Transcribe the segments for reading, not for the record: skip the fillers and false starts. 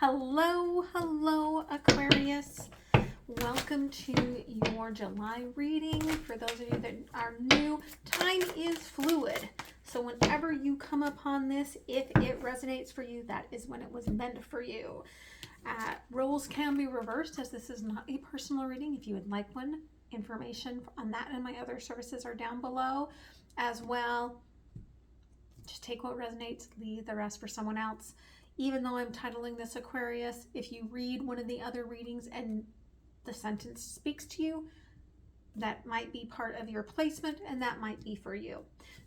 Hello, Aquarius. Welcome to your July reading. For those of you that are new, time is fluid. So whenever you come upon this, if it resonates for you, that is when it was meant for you. Roles can be reversed, as this is not a personal reading. If you would like one, information on that and my other services are down below as well. Just take what resonates, leave the rest for someone else. Even though I'm titling this Aquarius, if you read one of the other readings and the sentence speaks to you, that might be part of your placement and that might be for you.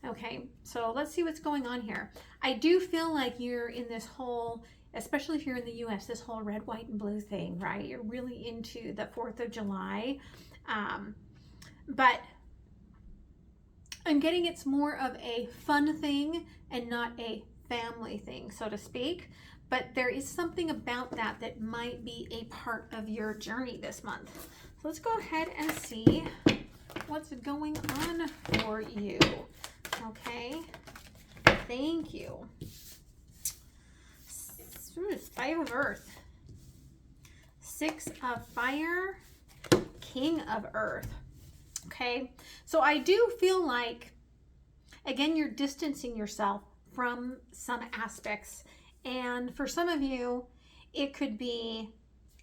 Okay, so let's see what's going on here. I do feel like you're in this whole, especially if you're in the US, this whole red, white, and blue thing, right? You're really into the 4th of July. But I'm getting it's more of a fun thing and not a family thing, so to speak. But there is something about that that might be a part of your journey this month. So let's go ahead and see what's going on for you. Okay, thank you. 5 of Earth, 6 of Fire, King of Earth. Okay, so I do feel like, again, you're distancing yourself from some aspects. And for some of you, it could be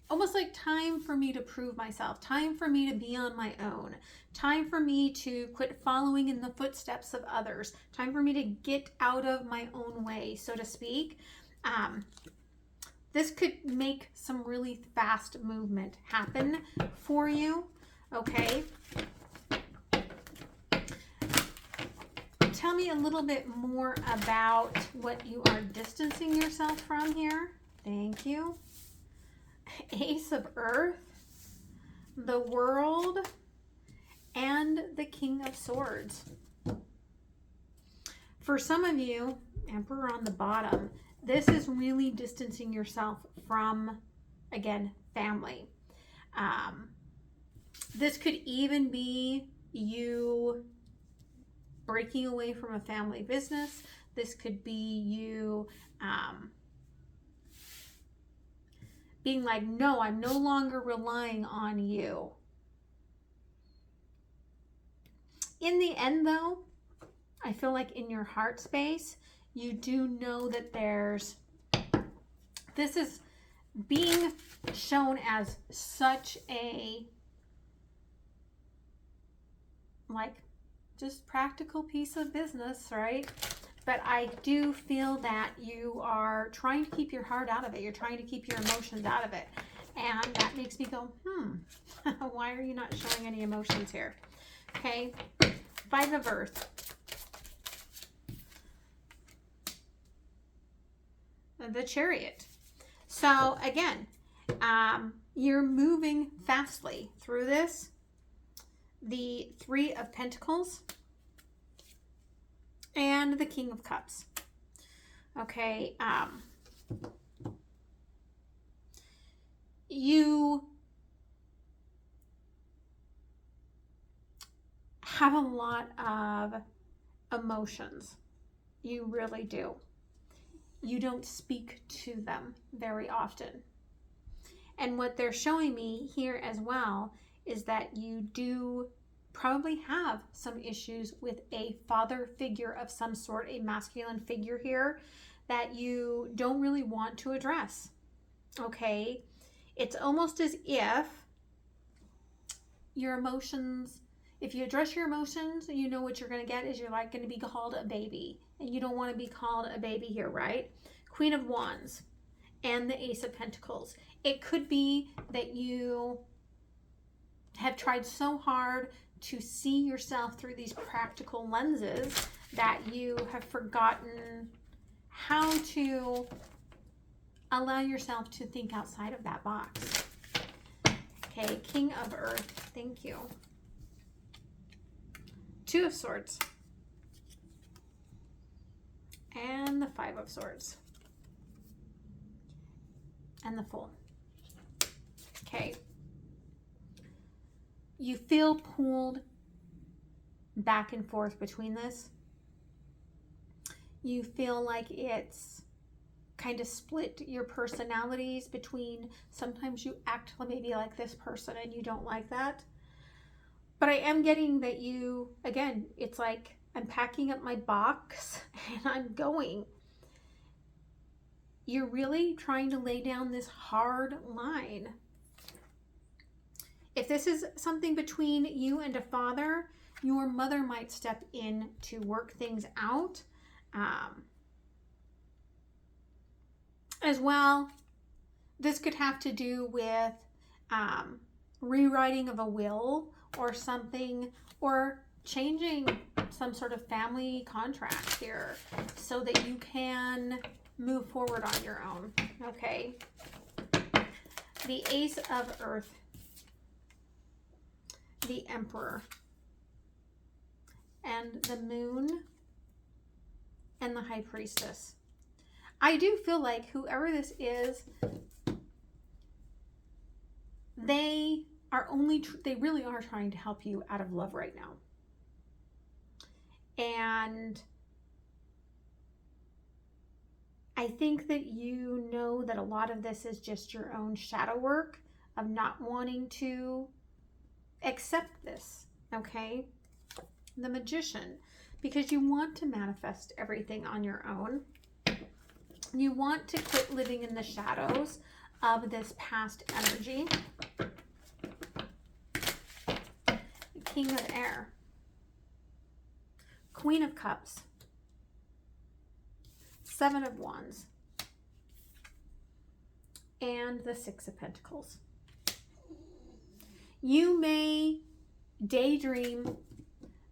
almost like time for me to prove myself, time for me to be on my own, time for me to quit following in the footsteps of others, time for me to get out of my own way, so to speak. This could make some really fast movement happen for you, okay? Tell me a little bit more about what you are distancing yourself from here. Thank you. Ace of Earth, the World, and the King of Swords. For some of you, Emperor on the bottom, this is really distancing yourself from, again, family. This could even be you breaking away from a family business. This could be you being like, no, I'm no longer relying on you. In the end, though, I feel like in your heart space, you do know that this is being shown as such a, like, just practical piece of business, right? But I do feel that you are trying to keep your heart out of it. You're trying to keep your emotions out of it. And that makes me go, why are you not showing any emotions here? Okay, 5 of Earth. The Chariot. So again, you're moving fastly through this. The 3 of Pentacles and the King of Cups. Okay, you have a lot of emotions. You really do. You don't speak to them very often. And what they're showing me here as well is that you do probably have some issues with a father figure of some sort, a masculine figure here that you don't really want to address. Okay, it's almost as if your emotions, if you address your emotions, you know what you're going to get is you're like going to be called a baby, and you don't want to be called a baby here, right? Queen of Wands and the Ace of Pentacles. It could be that you have tried so hard to see yourself through these practical lenses that you have forgotten how to allow yourself to think outside of that box. Okay, King of Earth, thank you. 2 of Swords. And the 5 of Swords. And the Fool. Okay. You feel pulled back and forth between this. You feel like it's kind of split your personalities between sometimes you act maybe like this person and you don't like that. But I am getting that you, again, it's like I'm packing up my box and I'm going. You're really trying to lay down this hard line. If this is something between you and a father, your mother might step in to work things out. As well, this could have to do with rewriting of a will or something, or changing some sort of family contract here so that you can move forward on your own. Okay. The Ace of Earth, the Emperor, and the Moon, and the High Priestess. I do feel like whoever this is, they really are trying to help you out of love right now. And I think that you know that a lot of this is just your own shadow work of not wanting to accept this, okay? The Magician, because you want to manifest everything on your own. You want to quit living in the shadows of this past energy. King of Air, Queen of Cups, Seven of Wands, and the Six of Pentacles. You may daydream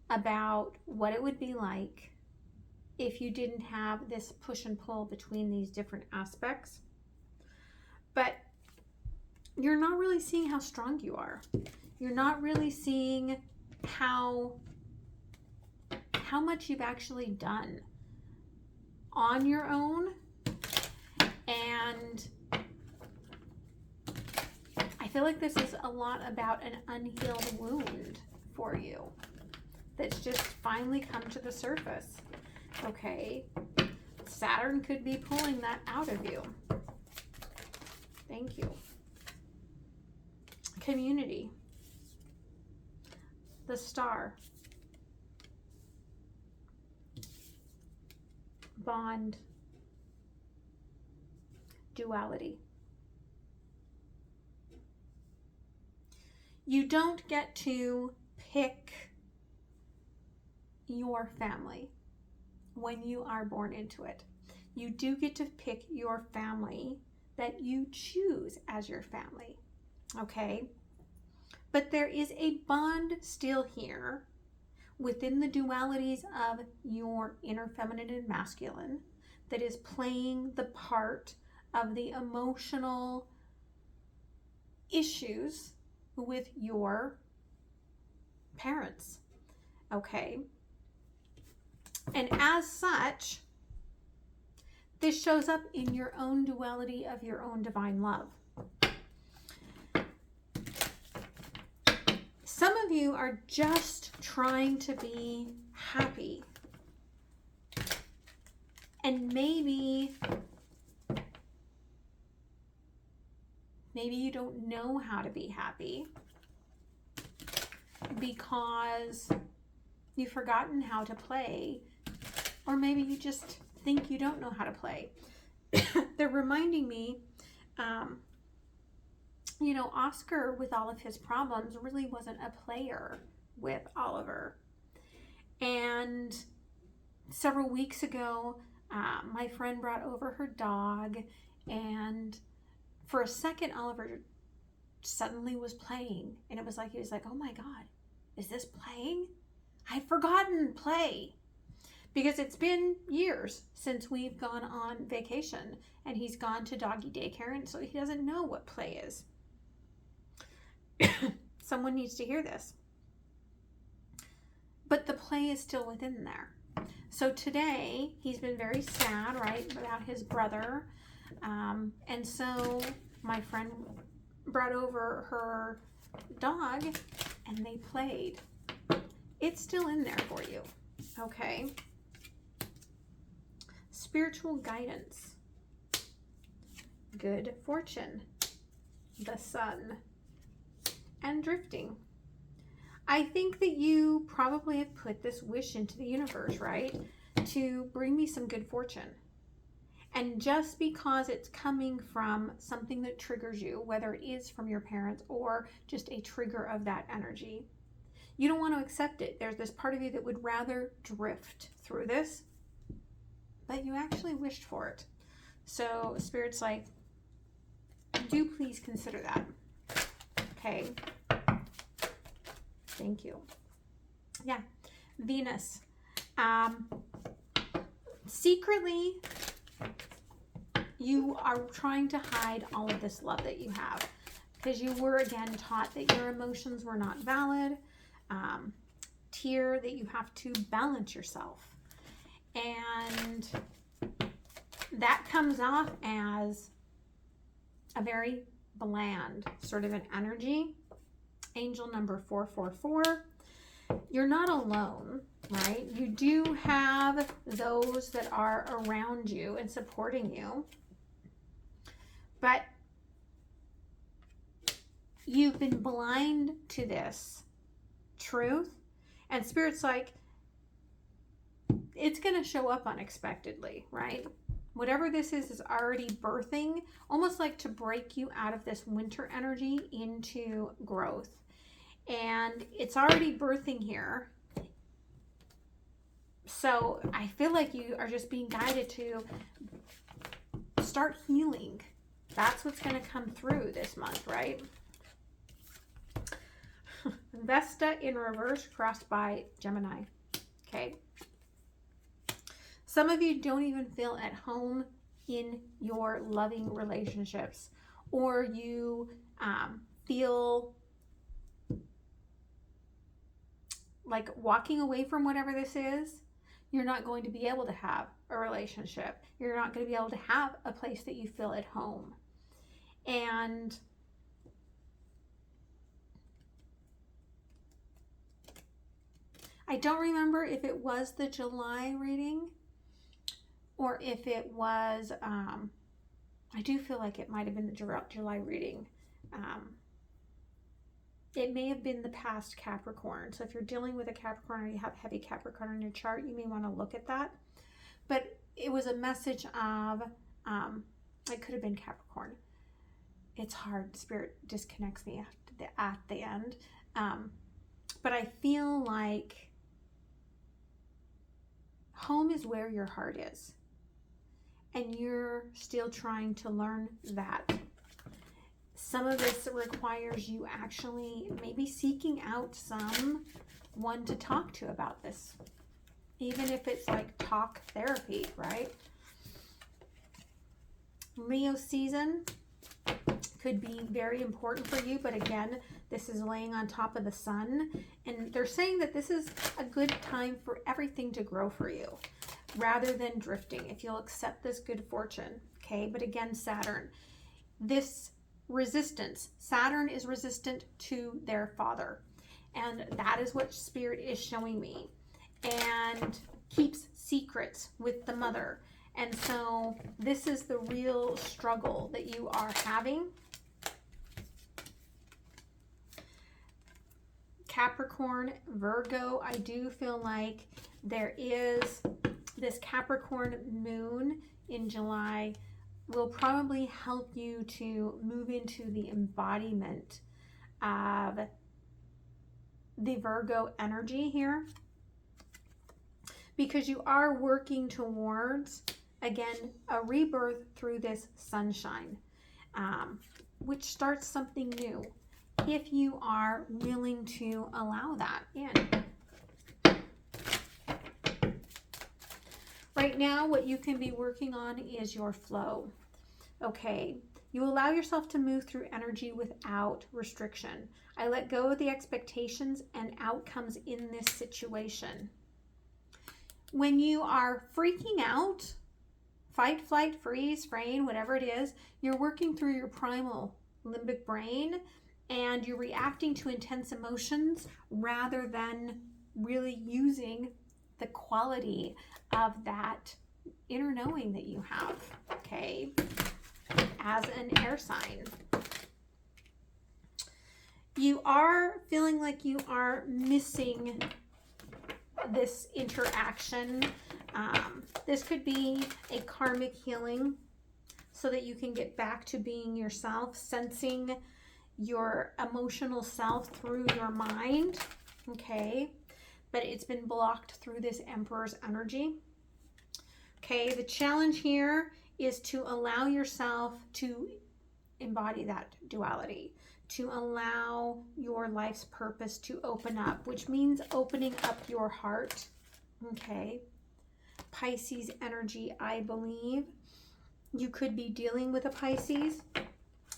about what it would be like if you didn't have this push and pull between these different aspects, but you're not really seeing how strong you are. You're not really seeing how much you've actually done on your own. And I feel like this is a lot about an unhealed wound for you that's just finally come to the surface. Okay, Saturn could be pulling that out of you. Thank you. Community, the Star, Bond, Duality. You don't get to pick your family when you are born into it. You do get to pick your family that you choose as your family, okay? But there is a bond still here within the dualities of your inner feminine and masculine that is playing the part of the emotional issues with your parents, okay? And as such, this shows up in your own duality of your own divine love. Some of you are just trying to be happy. And maybe you don't know how to be happy because you've forgotten how to play, or maybe you just think you don't know how to play. They're reminding me, you know, Oscar, with all of his problems, really wasn't a player with Oliver. And several weeks ago, my friend brought over her dog, and for a second, Oliver suddenly was playing, and it was like, he was like, oh my God, is this playing? I'd forgotten play. Because it's been years since we've gone on vacation, and he's gone to doggy daycare, and so he doesn't know what play is. Someone needs to hear this. But the play is still within there. So today, he's been very sad, right, about his brother. And so my friend brought over her dog, and they played. It's still in there for you, okay? Spiritual guidance. good fortune, the sun, and drifting. I think that you probably have put this wish into the universe, right? To bring me some good fortune. And just because it's coming from something that triggers you, whether it is from your parents or just a trigger of that energy, you don't want to accept it. There's this part of you that would rather drift through this, but you actually wished for it. So Spirit's like, do please consider that. Okay. Thank you. Yeah. Venus. Secretly, you are trying to hide all of this love that you have because you were again taught that your emotions were not valid. That you have to balance yourself. And that comes off as a very bland sort of an energy. Angel number 444. You're not alone, right? You do have those that are around you and supporting you. But you've been blind to this truth. And Spirit's like, it's going to show up unexpectedly, right? Whatever this is already birthing, almost like to break you out of this winter energy into growth. And it's already birthing here. So I feel like you are just being guided to start healing. That's what's going to come through this month, right? Vesta in reverse crossed by Gemini. Okay. Some of you don't even feel at home in your loving relationships, or you feel like walking away from whatever this is. You're not going to be able to have a relationship. You're not going to be able to have a place that you feel at home. And I don't remember if it was the July reading or if it was, I do feel like it might have been the July reading. It may have been the past Capricorn. So if you're dealing with a Capricorn or you have heavy Capricorn in your chart, you may want to look at that. But it was a message of, it could have been Capricorn. It's hard. Spirit disconnects me at the end. But I feel like home is where your heart is. And you're still trying to learn that. Some of this requires you actually maybe seeking out someone to talk to about this. Even if it's like talk therapy, right? Leo season could be very important for you, but again, this is laying on top of the sun, and they're saying that this is a good time for everything to grow for you rather than drifting, if you'll accept this good fortune. Okay, but again, Saturn, this resistance, Saturn is resistant to their father, and that is what Spirit is showing me, and keeps secrets with the mother. And so this is the real struggle that you are having. Capricorn, Virgo, I do feel like there is this Capricorn moon in July will probably help you to move into the embodiment of the Virgo energy here, because you are working towards, again, a rebirth through this sunshine, which starts something new if you are willing to allow that in. Right now, what you can be working on is your flow. Okay, you allow yourself to move through energy without restriction. I let go of the expectations and outcomes in this situation. When you are freaking out, fight, flight, freeze, faint, whatever it is, you're working through your primal limbic brain and you're reacting to intense emotions rather than really using the quality of that inner knowing that you have. Okay. as an air sign. You are feeling like you are missing this interaction. This could be a karmic healing so that you can get back to being yourself, sensing your emotional self through your mind, okay? But it's been blocked through this Emperor's energy. Okay, the challenge here is to allow yourself to embody that duality, to allow your life's purpose to open up, which means opening up your heart, okay? Pisces energy, I believe. You could be dealing with a Pisces.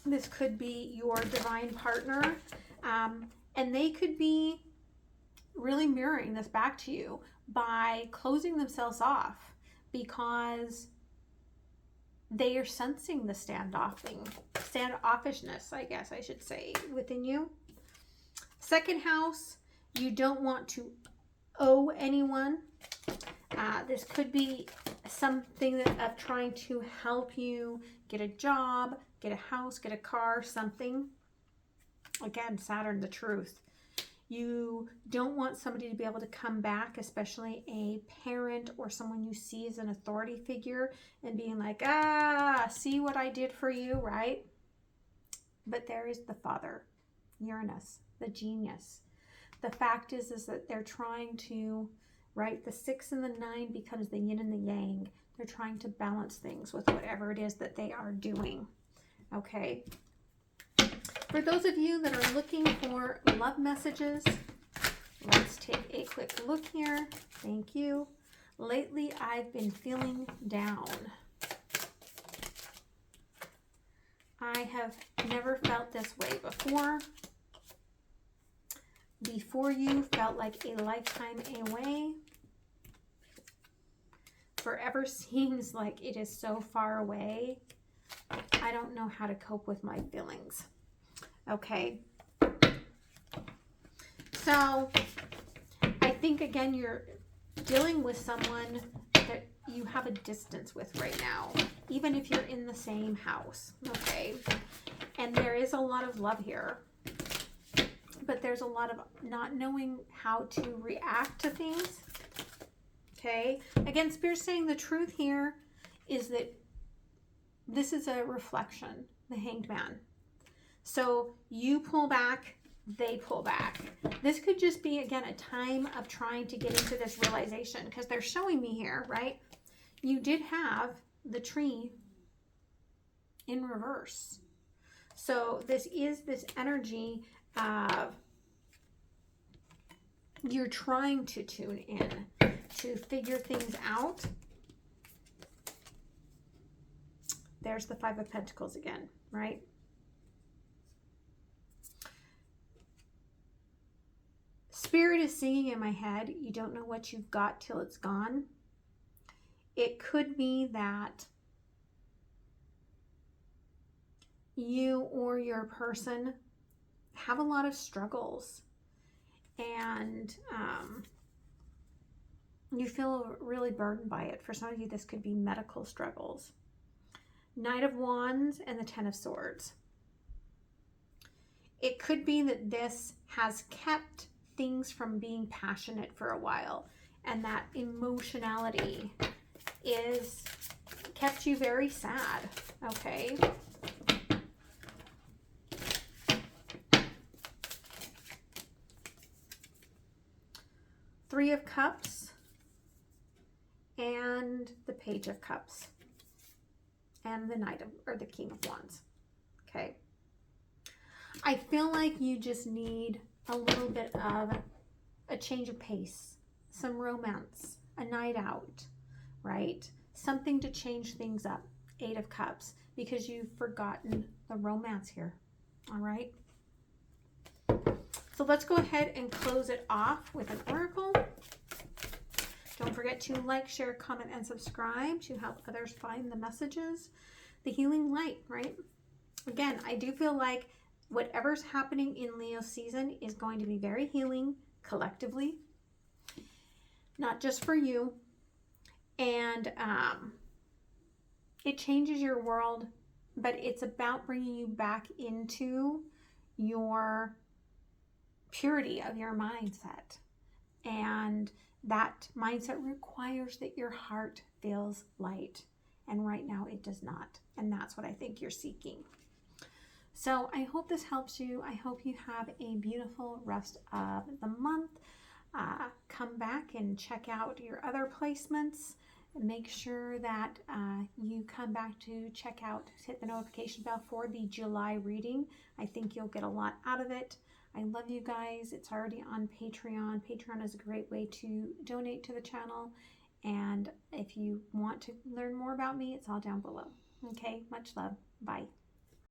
This could be your divine partner, and they could be really mirroring this back to you by closing themselves off because they are sensing the standoffishness, I guess I should say, within you. Second house, you don't want to owe anyone. This could be something of trying to help you get a job, get a house, get a car, something. Again, Saturn, the truth. You don't want somebody to be able to come back, especially a parent or someone you see as an authority figure, and being like, see what I did for you, right? But there is the Father, Uranus, the genius. The fact is that they're trying to, right? The 6 and the 9 becomes the yin and the yang. They're trying to balance things with whatever it is that they are doing, okay? For those of you that are looking for love messages, let's take a quick look here. Thank you. Lately, I've been feeling down. I have never felt this way before. Before you felt like a lifetime away. Forever seems like it is so far away. I don't know how to cope with my feelings. Okay. So I think, again, you're dealing with someone that you have a distance with right now, even if you're in the same house. Okay. And there is a lot of love here, but there's a lot of not knowing how to react to things. Okay. Again, Spirit's saying the truth here is that this is a reflection, the Hanged Man. So you pull back, they pull back. This could just be, again, a time of trying to get into this realization, because they're showing me here, right? You did have the tree in reverse. So this is this energy of you're trying to tune in to figure things out. There's the 5 of Pentacles again, right? Spirit is singing in my head, you don't know what you've got till it's gone. It could be that you or your person have a lot of struggles, and you feel really burdened by it. For some of you, this could be medical struggles. Knight of Wands and the 10 of Swords. It could be that this has kept things from being passionate for a while, and that emotionality is kept you very sad, okay? Three of Cups and the Page of Cups and the Knight of, or the King of Wands, okay? I feel like you just need a little bit of a change of pace, some romance, a night out, right? Something to change things up. 8 of Cups, because you've forgotten the romance here, all right? So let's go ahead and close it off with an oracle. Don't forget to like, share, comment, and subscribe to help others find the messages. The healing light, right? Again, I do feel like whatever's happening in Leo season is going to be very healing collectively, not just for you. And it changes your world but it's about bringing you back into your purity of your mindset. And that mindset requires that your heart feels light. And right now it does not. And that's what I think you're seeking. So I hope this helps you. I hope you have a beautiful rest of the month. Come back and check out your other placements. Make sure that you come back to check out, hit the notification bell for the July reading. I think you'll get a lot out of it. I love you guys. It's already on Patreon. Patreon is a great way to donate to the channel. And if you want to learn more about me, it's all down below. Okay, much love. Bye.